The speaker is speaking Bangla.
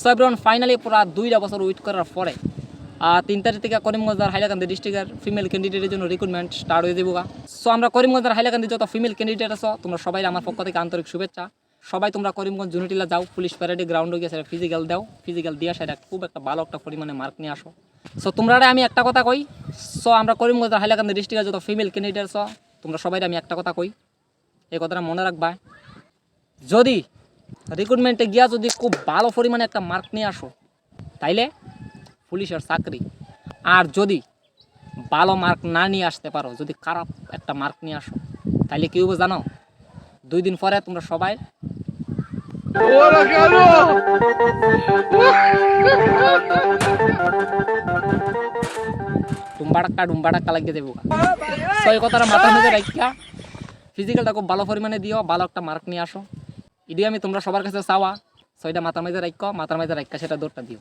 সো এভরিওয়ান ফাইনালি পুরা 2টা বছর ওয়েট করার পরে 3 তারিখ থেকে করিমগঞ্জ আর হাইলাকান্দি ডিস্ট্রিক্টের ফিমেল ক্যান্ডিডেটের জন্য রিক্রুটমেন্ট স্টার্ট হয়ে যাবো। সো আমরা করিমগঞ্জ আর হাইলাকান্দি যত ফিমেল ক্যান্ডিডেট আছো তোমরা সবাই আমার পক্ষ থেকে আন্তরিক শুভেচ্ছা। সবাই তোমরা করিমগঞ্জ জুনিটিলা যাও, পুলিশ প্যারেডে গ্রাউন্ডে গিয়ে সেটা ফিজিক্যাল দাও, ফিজিক্যাল দিয়ে সেটা খুব একটা ভালো একটা পরিমাণে মার্ক নিয়ে আসো। সো তোমরা আমি একটা কথা কই, সো আমরা করিমগঞ্জ আর হাইলাকান্দি ডিস্ট্রিক্টের যত ফিমেল ক্যান্ডিডেট আছো তোমরা সবাই আমি একটা কথা কই, এই কথাটা মনে রাখবা। যদি রিক্রুটমেন্টে গিয়া যদি খুব ভালো পরিমাণে একটা মার্ক নিয়ে আসো তাইলে পুলিশের চাকরি। আর যদি ভালো মার্ক না নিয়ে আসতে পারো, যদি খারাপ একটা মার্ক নিয়ে আসো তাইলে কি হবে জানো? 2 দিন পরে তোমরা সবাই ডুম্বাটাক্কা লাগিয়ে দেবো। সো এই কথাটা মাথার মধ্যে রাখিয়া ফিজিক্যালটা খুব ভালো পরিমাণে দিও, ভালো একটা মার্ক নিয়ে আসো। এটি আমি তোমরা সবার কাছে চাওয়া। সো এটা মাথার মধ্যে রাখো, মাথার মধ্যে রাখা সেটা দৌড়টা দিও।